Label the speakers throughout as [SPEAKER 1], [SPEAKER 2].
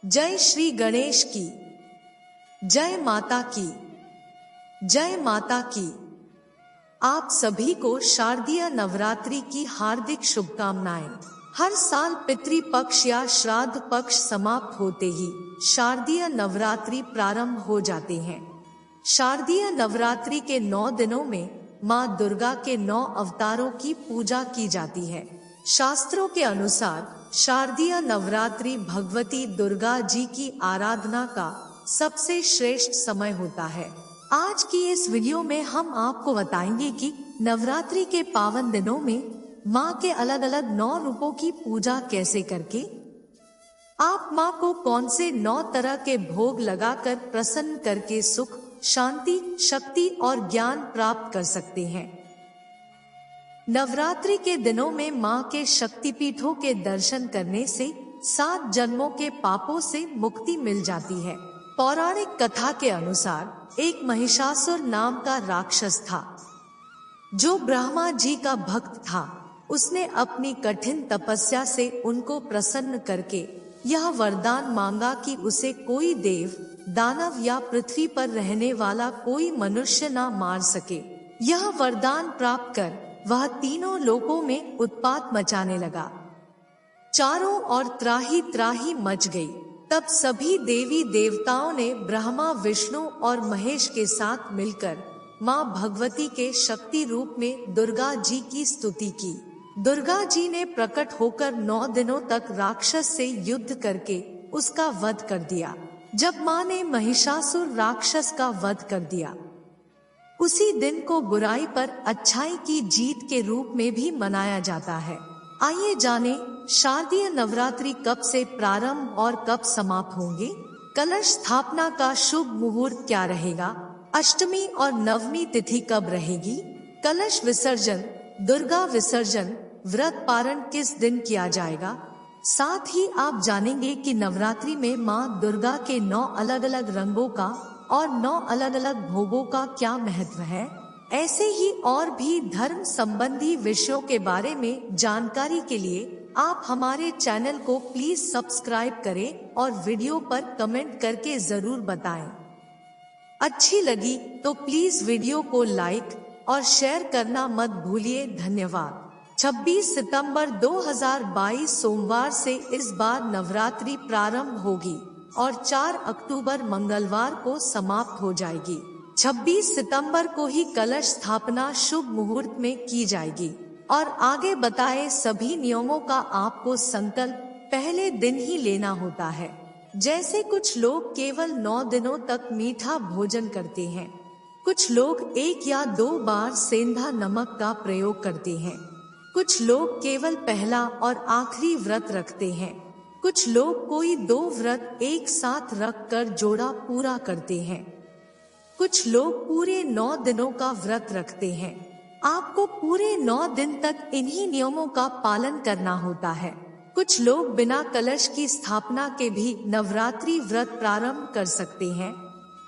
[SPEAKER 1] जय श्री गणेश की। जय माता की। जय माता की। आप सभी को शारदीय नवरात्रि की हार्दिक शुभकामनाएं। हर साल पितृपक्ष या श्राद्ध पक्ष समाप्त होते ही शारदीय नवरात्रि प्रारंभ हो जाते हैं। शारदीय नवरात्रि के 9 दिनों में माँ दुर्गा के 9 अवतारों की पूजा की जाती है। शास्त्रों के अनुसार शारदीय नवरात्रि भगवती दुर्गा जी की आराधना का सबसे श्रेष्ठ समय होता है। आज की इस वीडियो में हम आपको बताएंगे कि नवरात्रि के पावन दिनों में माँ के अलग अलग 9 रूपों की पूजा कैसे करके आप माँ को कौन से 9 तरह के भोग लगाकर प्रसन्न करके सुख, शांति, शक्ति और ज्ञान प्राप्त कर सकते हैं। नवरात्रि के दिनों में माँ के शक्तिपीठों के दर्शन करने से 7 जन्मों के पापों से मुक्ति मिल जाती है। पौराणिक कथा के अनुसार एक महिषासुर नाम का राक्षस था जो ब्रह्मा जी का भक्त था। उसने अपनी कठिन तपस्या से उनको प्रसन्न करके यह वरदान मांगा कि उसे कोई देव, दानव या पृथ्वी पर रहने वाला कोई मनुष्य ना मार सके। यह वरदान प्राप्त कर वह तीनों लोकों में उत्पात मचाने लगा। चारों ओर त्राही त्राही मच गई। तब सभी देवी देवताओं ने ब्रह्मा, विष्णु और महेश के साथ मिलकर माँ भगवती के शक्ति रूप में दुर्गा जी की स्तुति की। दुर्गा जी ने प्रकट होकर 9 दिनों तक राक्षस से युद्ध करके उसका वध कर दिया। जब माँ ने महिषासुर राक्षस का वध कर दिया, उसी दिन को बुराई पर अच्छाई की जीत के रूप में भी मनाया जाता है। आइए जाने शारदीय नवरात्रि कब से प्रारंभ और कब समाप्त होंगे। कलश स्थापना का शुभ मुहूर्त क्या रहेगा? अष्टमी और नवमी तिथि कब रहेगी? कलश विसर्जन, दुर्गा विसर्जन, व्रत पारण किस दिन किया जाएगा? साथ ही आप जानेंगे कि नवरात्रि में माँ दुर्गा के 9 अलग अलग रंगों का और 9 अलग अलग भोगों का क्या महत्व है। ऐसे ही और भी धर्म संबंधी विषयों के बारे में जानकारी के लिए आप हमारे चैनल को प्लीज सब्सक्राइब करें और वीडियो पर कमेंट करके जरूर बताएं। अच्छी लगी तो प्लीज वीडियो को लाइक और शेयर करना मत भूलिए। धन्यवाद। 26 सितंबर 2022 सोमवार से इस बार नवरात्रि प्रारंभ होगी और 4 अक्टूबर मंगलवार को समाप्त हो जाएगी। 26 सितंबर को ही कलश स्थापना शुभ मुहूर्त में की जाएगी और आगे बताए सभी नियमों का आपको संकल्प पहले दिन ही लेना होता है। जैसे कुछ लोग केवल 9 दिनों तक मीठा भोजन करते हैं, कुछ लोग 1 या 2 बार सेंधा नमक का प्रयोग करते हैं, कुछ लोग केवल पहला और आखिरी व्रत रखते हैं, कुछ लोग कोई 2 व्रत एक साथ रख कर जोड़ा पूरा करते हैं, कुछ लोग पूरे 9 दिनों का व्रत रखते हैं। आपको पूरे 9 दिन तक इन्हीं नियमों का पालन करना होता है। कुछ लोग बिना कलश की स्थापना के भी नवरात्रि व्रत प्रारंभ कर सकते हैं।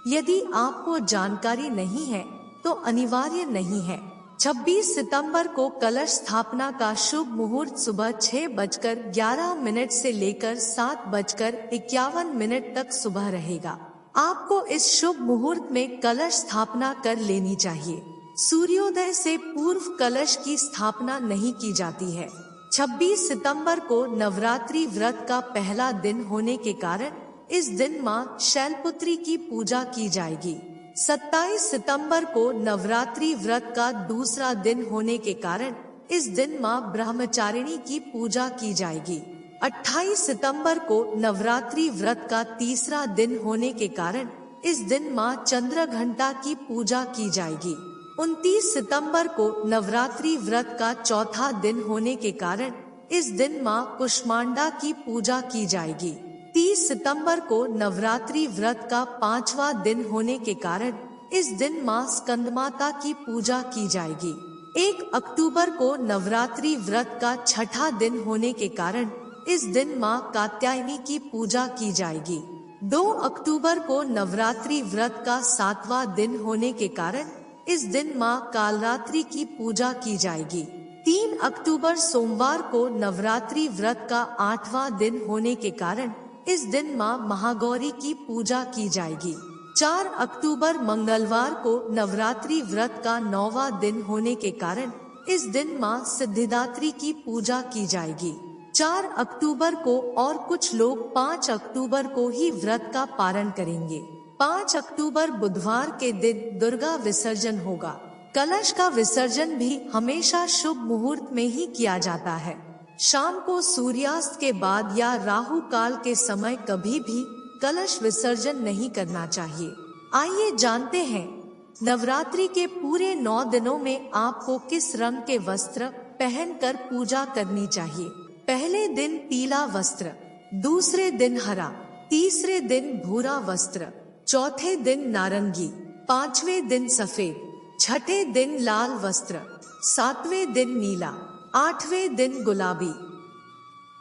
[SPEAKER 1] यदि आपको जानकारी नहीं है तो अनिवार्य नहीं है। 26 सितंबर को कलश स्थापना का शुभ मुहूर्त सुबह 6:11 से लेकर 7:51 तक सुबह रहेगा। आपको इस शुभ मुहूर्त में कलश स्थापना कर लेनी चाहिए। सूर्योदय से पूर्व कलश की स्थापना नहीं की जाती है। 26 सितंबर को नवरात्रि व्रत का पहला दिन होने के कारण इस दिन माँ शैलपुत्री की पूजा की जाएगी। 27 सितंबर को नवरात्रि व्रत का दूसरा दिन होने के कारण इस दिन माँ ब्रह्मचारिणी की पूजा की जाएगी। 28 सितंबर को नवरात्रि व्रत का तीसरा दिन होने के कारण इस दिन माँ चंद्रघंटा की पूजा की जाएगी। 29 सितंबर को नवरात्रि व्रत का चौथा दिन होने के कारण इस दिन माँ कुष्मांडा की पूजा की जाएगी। 30 सितंबर को नवरात्रि व्रत का 5वां दिन होने के कारण इस दिन माँ स्कंदमाता की पूजा की जाएगी। 1 अक्टूबर को नवरात्रि व्रत का 6ठा दिन होने के कारण इस दिन माँ कात्यायनी की पूजा की जाएगी। 2 अक्टूबर को नवरात्रि व्रत का 7वां दिन होने के कारण इस दिन माँ कालरात्रि की पूजा की जाएगी। 3 अक्टूबर सोमवार को नवरात्रि व्रत का 8वां दिन होने के कारण इस दिन माँ महागौरी की पूजा की जाएगी। 4 अक्टूबर मंगलवार को नवरात्रि व्रत का 9वां दिन होने के कारण इस दिन माँ सिद्धिदात्री की पूजा की जाएगी। 4 अक्टूबर को और कुछ लोग 5 अक्टूबर को ही व्रत का पारण करेंगे। 5 अक्टूबर बुधवार के दिन दुर्गा विसर्जन होगा। कलश का विसर्जन भी हमेशा शुभ मुहूर्त में ही किया जाता है। शाम को सूर्यास्त के बाद या राहु काल के समय कभी भी कलश विसर्जन नहीं करना चाहिए। आइए जानते हैं नवरात्रि के पूरे 9 दिनों में आपको किस रंग के वस्त्र पहनकर पूजा करनी चाहिए। पहले दिन पीला वस्त्र, दूसरे दिन हरा, तीसरे दिन भूरा वस्त्र, चौथे दिन नारंगी, 5वें दिन सफेद, छठे दिन लाल वस्त्र, 7वें दिन नीला, 8वें दिन गुलाबी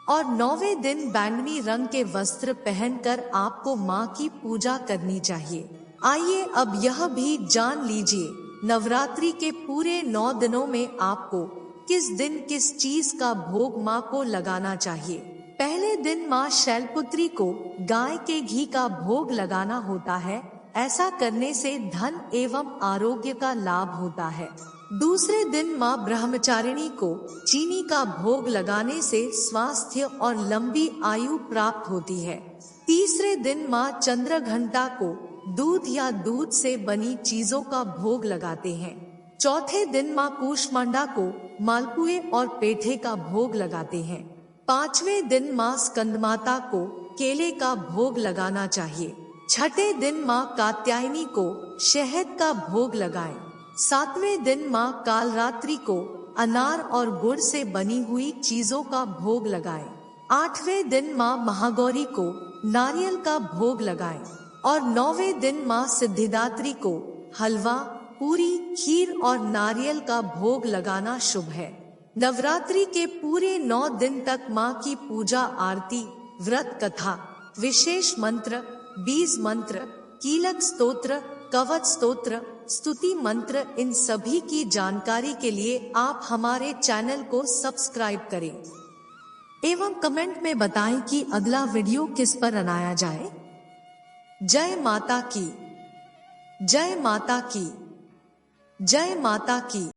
[SPEAKER 1] और 9वें दिन बैंगनी रंग के वस्त्र पहनकर आपको माँ की पूजा करनी चाहिए। आइए अब यह भी जान लीजिए नवरात्रि के पूरे 9 दिनों में आपको किस दिन किस चीज का भोग माँ को लगाना चाहिए। पहले दिन माँ शैलपुत्री को गाय के घी का भोग लगाना होता है। ऐसा करने से धन एवं आरोग्य का लाभ होता है। दूसरे दिन माँ ब्रह्मचारिणी को चीनी का भोग लगाने से स्वास्थ्य और लंबी आयु प्राप्त होती है। तीसरे दिन माँ चंद्रघंटा को दूध या दूध से बनी चीजों का भोग लगाते हैं। चौथे दिन माँ कूष्मांडा को मालपुए और पेठे का भोग लगाते हैं। 5वें दिन माँ स्कंदमाता को केले का भोग लगाना चाहिए। छठे दिन माँ कात्यायनी को शहद का भोग लगाएं। 7वें दिन माँ कालरात्रि को अनार और गुड़ से बनी हुई चीजों का भोग लगाएं। 8वें दिन माँ महागौरी को नारियल का भोग लगाएं और 9वें दिन माँ सिद्धिदात्री को हलवा, पूरी, खीर और नारियल का भोग लगाना शुभ है। नवरात्रि के पूरे 9 दिन तक माँ की पूजा, आरती, व्रत कथा, विशेष मंत्र, बीज मंत्र, कीलक स्तोत्र, कवच स्तोत्र, स्तुति मंत्र, इन सभी की जानकारी के लिए आप हमारे चैनल को सब्सक्राइब करें एवं कमेंट में बताएं कि अगला वीडियो किस पर बनाया जाए। जय माता की, जय माता की, जय माता की।